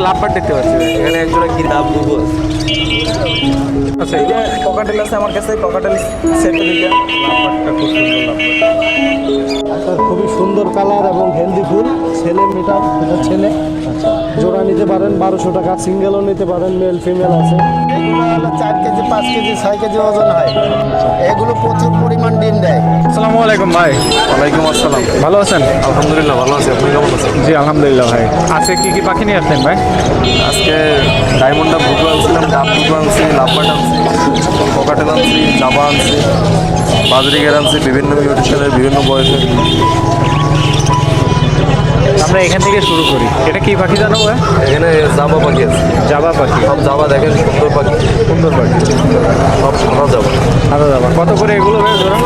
লাভবার দেখতে পাচ্ছি এখানে একজোড়া কি ডাব বুবু আছে। আচ্ছা এটা ককাটেল আছে আমার কাছে, ককাটেল সেট দুইটা। লাভবারটা খুব সুন্দর লাভবার, খুবই সুন্দর কালার এবং হেলদি ফুল। ছেলে মেয়েটা, এটা ছেলে। আচ্ছা, জোড়া নিতে পারেন 1200 টাকা, সিঙ্গেলও নিতে পারেন, মেল ফিমেল আছে। এগুলো হলো 4 কেজি 5 কেজি 6 কেজি ওজন হয়। এগুলো প্রচুর পরিমাণ ডিম দেয়। আসসালামু আলাইকুম ভাই। ওয়ালাইকুম আসসালাম। ভালো আছেন? আলহামদুলিল্লাহ ভালো আছি, আপনি কেমন আছেন? জি আলহামদুলিল্লাহ ভাই। আজকে কি কি পাখি নিয়ে আসলেন ভাই? আজকে ডায়মন্ডা বুকু আনছিলাম, ডাব বুকু আনছি, লাভবাট আনছি, ককাটেল আনছি, জাবা আনছি, বাজরিগের আনছি, বিভিন্ন মিউটেশনের বিভিন্ন বয়সের। আমরা এখান থেকে শুরু করি। এটা কি পাখি জানো ভাই? এখানে জাবা পাখি আছে, জাবা পাখি। সব জাবা দেখেন, সুন্দর পাখি, সুন্দর পাখি, সব সাদা জাবা। আলাদা জাবা। কত করে এগুলো ভাই জোড়া?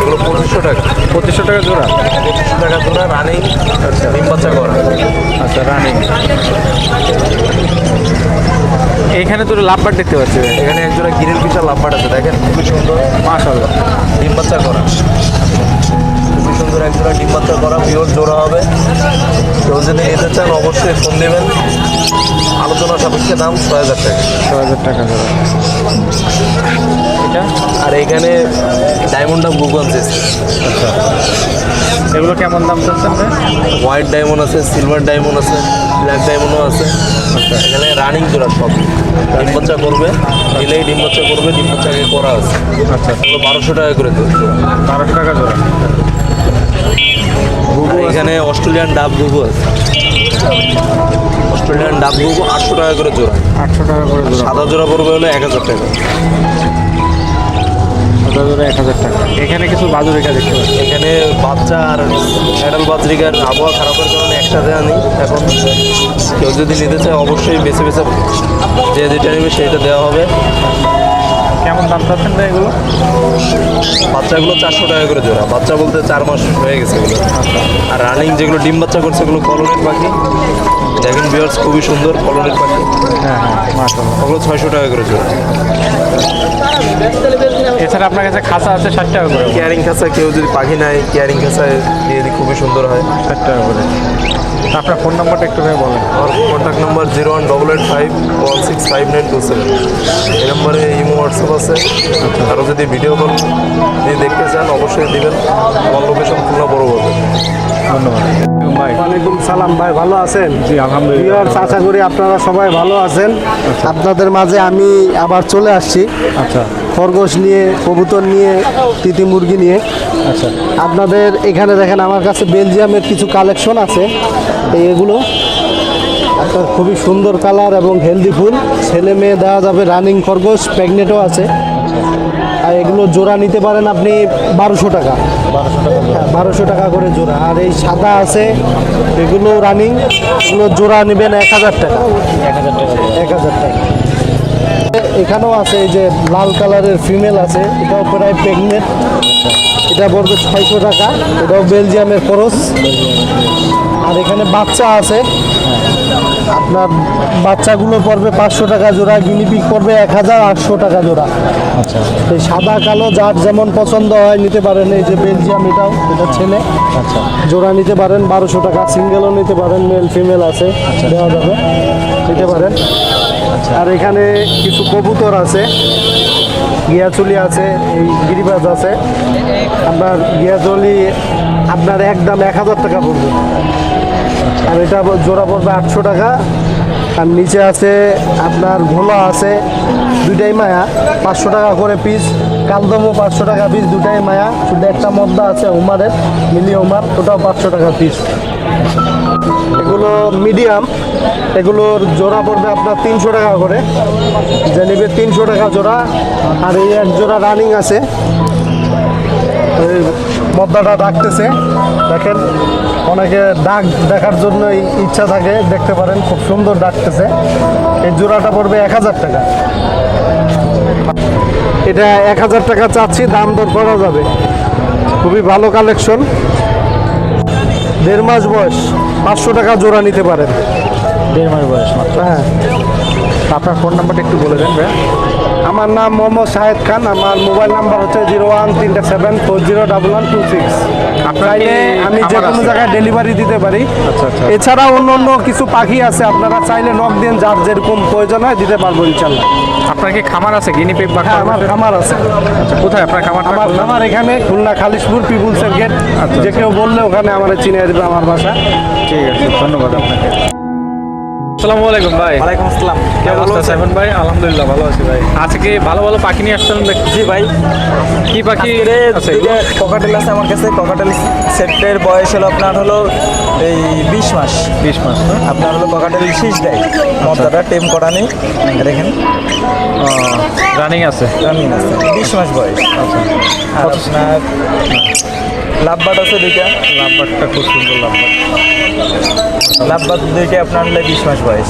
এগুলো 2500 টাকা। 2500 টাকা জোড়া। 2500 টাকা জোড়া, রানিং। আচ্ছা, ডিম বাচ্চা করা। আচ্ছা রানিং। এইখানে তো লাভবার দেখতে পাচ্ছি ভাই। এখানে একজোড়া গিরিল পিসা লাভবাট আছে, দেখেন খুবই সুন্দর, মাশাআল্লাহ। ডিম বাচ্চা করা, খুবই সুন্দর একজোড়া ডিম বাচ্চা করা, পিওর জোড়া হবে। কেউ যদি নিতে চান অবশ্যই ফোন দেবেন, আলোচনা সাপেক্ষে দাম 6000 টাকা। 6000 টাকা জোড়া। এটা আর এইখানে ডায়মন্ডটা বুকু আছে। আচ্ছা, এগুলো কেমন দাম চাচ্ছেন ভাই? হোয়াইট ডায়মন্ড আছে, সিলভার ডায়মন্ড আছে, ব্ল্যাক ডায়মন্ডও আছে। আচ্ছা, এখানে রানিং জোড়া সব, ডিম বাচ্চা করবে, দিলেই ডিম বাচ্চা করবে, ডিম বাচ্চা আগে করা আছে। আচ্ছা, এগুলো 1200 টাকা করে দেবে। 1200 টাকা জোড়া। আর এখানে অস্ট্রেলিয়ান ডাব বুকু আছে, অস্ট্রেলিয়ান ডাব বুকু 800 টাকা করে জোড়া। 800 টাকা করে জোড়া। সাদা জোড়া পড়বে হলো 1000 টাকা। সাদা জোড়া 1000 টাকা। এখানে কিছু বাজুরিকা দেখতে পাচ্ছি। এখানে বাচ্চা আর অ্যাডাল বাজরিকার আবহাওয়া খারাপের কারণে একসাথে আনি। এখন কেউ যদি নিতে চায় অবশ্যই বেছে বেছে যে যেটা নেবে সেইটা দেওয়া হবে। কেমন দাম চাচ্ছেন ভাই এগুলো? বাচ্চাগুলো 400 টাকা করে জোড়া, বাচ্চা বলতে 4 মাস হয়ে গেছে এগুলো। আর রানিং যেগুলো ডিম বাচ্চা করছে এগুলো কলোনির পাখি, দেখেন ভিউয়ার্স খুবই সুন্দর কলোনির পাখি। হ্যাঁ হ্যাঁ, মাশাআল্লাহ। ওগুলো 600 টাকা করে জোড়া। এছাড়া আপনার কাছে খাঁচা আছে 60 টাকা করে। কেয়ারিং খাঁচা, কেউ যদি পাখি নাই কেয়ারিং খাঁচায় দিয়ে দিই, খুবই সুন্দর হয়। 60 টাকা করে। আপনার ফোন নাম্বারটা একটু ভাই বলেন। আমার কন্ট্যাক্ট নাম্বার 01885165927। এই নম্বরে ইমো হোয়াটসঅ্যাপ আছে। আরও যদি ভিডিও কল দিয়ে দেখতে চান অবশ্যই দিবেন। আমার লোকেশন খুলনা বড় বলবে। ধন্যবাদ ভাই। ওয়ালাইকুম সালাম ভাই, ভালো আছেন? জি আলহামদুলিল্লাহ। ভিউয়ার্স, আশা করি আপনারা সবাই ভালো আছেন। আপনাদের মাঝে আমি আবার চলে আসছি আচ্ছা খরগোশ নিয়ে, কবুতর নিয়ে, তিতি মুরগি নিয়ে। আচ্ছা, আপনাদের এখানে দেখেন আমার কাছে বেলজিয়ামের কিছু কালেকশন আছে। এগুলো আপনার খুবই সুন্দর কালার এবং হেলদি ফুল। ছেলে মেয়ে দেওয়া যাবে, রানিং খরগোশ, প্রেগনেন্টও আছে। আর এগুলো জোড়া নিতে পারেন আপনি 1200 টাকা। 1200 টাকা করে জোড়া। আর এই সাদা আছে, এগুলো রানিং, এগুলো জোড়া নেবেন 1000 টাকা। 1000 টাকা। এখানেও আছে এই যে লাল কালারের ফিমেল আছে, এটাও প্রায় প্রেগনেন্ট। এটা পড়বে 600 টাকা, এটাও বেলজিয়ামের খরচ। আর এখানে বাচ্চা আছে, আপনার বাচ্চাগুলো পড়বে 500 টাকা জোড়া, গিনিপিগ পড়বে 1800 টাকা জোড়া। আচ্ছা এই সাদা কালো যার যেমন পছন্দ হয় নিতে পারেন। এই যে বেলজিয়াম, এটা ছেলে। আচ্ছা, জোড়া নিতে পারেন 1200 টাকা, সিঙ্গেলও নিতে পারেন, মেল ফিমেল আছে, দেওয়া যাবে, নিতে পারেন। আর এখানে কিছু কবুতর আছে, গিয়াচুলি আছে, এই গিরিবাজ আছে। আপনার গিয়াচুলি আপনার একদম 1000 টাকা পড়বে। আর এটা জোড়া পড়বে 800 টাকা। আর নিচে আছে আপনার ঘোলা আছে, দুইটাই মায়া, 500 টাকা করে পিস। কালদমও 500 টাকা পিস, দুটাই মায়া। শুধু একটা মদ্দা আছে উমারের, মিলি উমার, ওটাও 500 টাকা পিস। এগুলো মিডিয়াম, এগুলোর জোড়া পড়বে আপনার 300 টাকা করে, যে নেবে 300 টাকা জোড়া। আর এই এক জোড়া রানিং আছে, এই মদ্দাটা ডাকতেছে, দেখেন। অনেকে ডাক দেখার জন্য ইচ্ছা থাকে, দেখতে পারেন, খুব সুন্দর ডাকতেছে। এই জোড়াটা পড়বে 1000 টাকা। এটা 1000 টাকা চাচ্ছি, দাম দর করা যাবে। খুবই ভালো কালেকশন, 1.5 মাস বয়স, 500 টাকা জোড়া নিতে পারেন। 1.5 মাস বয়স মাত্র। হ্যাঁ, আপনার ফোন নাম্বারটা একটু বলে দেন ভাই। আমার নাম মোহাম্মদ শাহেদ খান, আমার মোবাইল নাম্বার হচ্ছে 0137401126। চাইলে আমি যে কোনো জায়গায় ডেলিভারি দিতে পারি। আচ্ছা আচ্ছা। এছাড়া অন্য অন্য কিছু পাখি আছে, আপনারা চাইলে নক দিন, যার যেরকম প্রয়োজন হয় দিতে পারবো ইনশাল্লাহ। আপনার কি খামার আছে গিনিপিগ বা হ্যাঁ, আমার খামার আছে। আচ্ছা, কোথায় আপনার খামারটা? আমার খামার এখানে খুলনা খালিশপুর পিপুলসের গেট। আচ্ছা, যে কেউ বললে ওখানে আমার চিনিয়ে দেবে আমার বাসা। ঠিক আছে, ধন্যবাদ আপনাকে। আসসালামু আলাইকুম ভাই। ওয়ালাইকুম আসসালাম। কি অবস্থা সাইমন ভাই? আলহামদুলিল্লাহ ভালো আছি ভাই। আজকে ভালো ভালো পাখি নিয়ে আসছেন দেখছি। জি ভাই, কি পাখি আছে? দুইটা ককাটেল আছে আমার কাছে। ককাটেল সেটের বয়স হলো আপনার হলো এই 20 মাস। 20 মাস। আপনার হলো ককাটেল শীষ দেয়, মর্দাটা টেম করা নেই, দেখেন রানিং আছে। রানিং আছে, 20 মাস বয়স। আর আপনার লাভবাট আছে দুইটা। লাভবারটা খুব সুন্দর লাভবার। লাভবাট দুইটা আপনার হলো 20 মাস বয়স।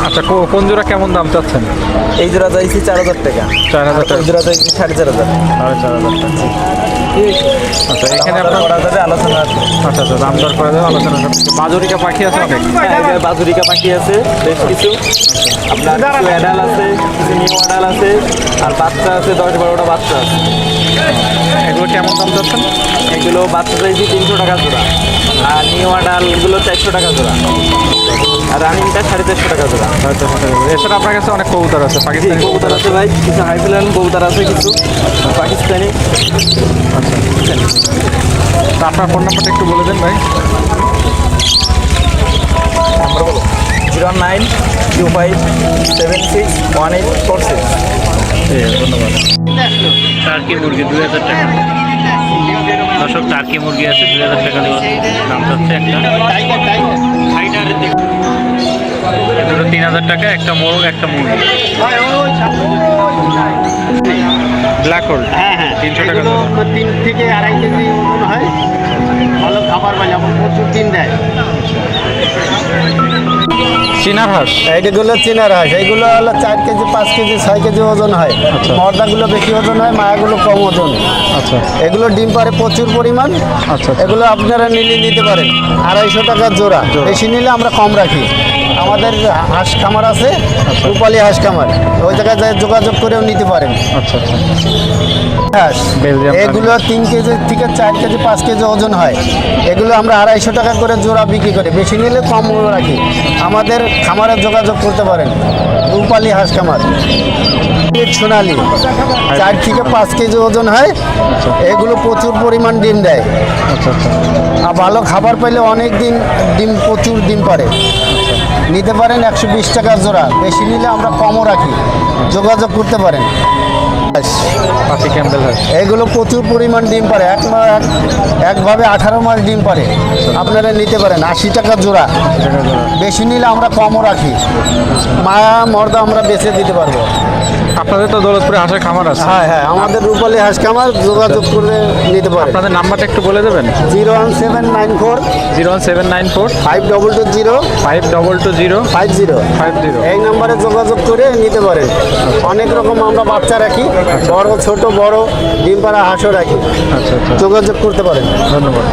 আচ্ছা, কোন জোড়া কেমন দাম চাচ্ছেন? এই জোড়া চাইছি 4000 টাকা। 4000 টাকা। ওই জোড়া চাইছি 4500। 4500 টাকা। আচ্ছা, এখানে আপনার করা যাবে আলোচনা আছে। আচ্ছা আচ্ছা, দাম দর করা যাবে, আলোচনা করতে। বাজুরিকা পাখি আছে অনেক। হ্যাঁ, বাজুরিকা পাখি আছে বেশ কিছু। আপনার কিছু অ্যাডাল আছে, কিছু নিউ অ্যাডাল আছে, আর বাচ্চা আছে 10-12টা বাচ্চা আছে। এগুলো কেমন দাম চাচ্ছেন? এগুলো বাচ্চা চাইছি 300 টাকা জোড়া, আর নিউ অ্যাডালগুলো 400 টাকা জোড়া, আর রানিংটা 450 টাকা জোড়া। এছাড়া আপনার কাছে অনেক কবুতর আছে পাকিস্তানি কবুতর আছে ভাই, কিছু হাইফ্লাইন কবুতর আছে, কিছু পাকিস্তানি। তা আপনার ফোন নাম্বারটা একটু বলে দেন ভাই। নাম্বার বলো, 0925761846। ঠিক আছে, ধন্যবাদ। টার্কি মুরগি 2000 টাকা। দর্শক, টার্কি মুরগি আছে 2000 টাকা দাম যাচ্ছে একটা। দুটো 3000 টাকা, একটা মোরগ একটা মুরগি। ব্ল্যাক হোল হ্যাঁ হ্যাঁ, 300 টাকা এগুলো 3 থেকে 2.5 কেজি ওজন হয়। ভালো খাবার পাই, যেমন প্রচুর ডিম দেয়। চিনার হাঁস। এইগুলো চীনার হাঁস, এইগুলো হলো 4 কেজি 5 কেজি 6 কেজি ওজন হয়। আচ্ছা। মর্দাগুলো বেশি ওজন হয়, মায়াগুলো কম ওজন। আচ্ছা এগুলো ডিম পারে প্রচুর পরিমাণ। আচ্ছা। এগুলো আপনারা নিতে পারেন 250 টাকা জোড়া। বেশি নিলে আমরা কম রাখি। আমাদের হাঁস খামার আছে, রূপালী হাঁস খামার, ওই জায়গায় যায় যোগাযোগ করেও নিতে পারেন। আচ্ছা আচ্ছা। হাঁস বেলজিয়াম এগুলো 3 কেজি থেকে 4 কেজি 5 কেজি ওজন হয়। এগুলো আমরা 250 টাকা করে জোড়া বিক্রি করি, বেশি নিলে কম রাখি। আমাদের খামারে যোগাযোগ করতে পারেন, রূপালী হাঁস খামার। সোনালি 4 থেকে 5 কেজি ওজন হয়। এগুলো প্রচুর পরিমাণ ডিম দেয়, আচ্ছা আচ্ছা। আর ভালো খাবার পাইলে অনেক দিন ডিম, প্রচুর ডিম পারে। নিতে পারেন 120 টাকা জোড়া, বেশি নিলে আমরা কমও রাখি, যোগাযোগ করতে পারেন। পাতি ক্যাম্বেল হাঁস। এগুলো প্রচুর পরিমাণ ডিম পারে, একভাবে 18 মাস ডিম পারে। আপনারা নিতে পারেন 80 টাকা জোড়া, বেশি নিলে আমরা কমও রাখি। মায়া মর্দা আমরা বেচে দিতে পারবো। আপনাদের তো দৌলতপুরে হাঁসের খামার আছে। হ্যাঁ হ্যাঁ, আমাদের রূপালী হাঁস খামার, যোগাযোগ করে নিতে পারেন। আপনাদের নাম্বারটা একটু বলে দেবেন। 01794 01794 5220 5220 50। 50। এই নম্বরে যোগাযোগ করে নিতে পারেন। অনেক রকম আমরা বাচ্চা রাখি, বড় ছোট বড় ডিম পাড়া হাঁসও রাখি, আচ্ছা আচ্ছা, যোগাযোগ করতে পারেন। ধন্যবাদ।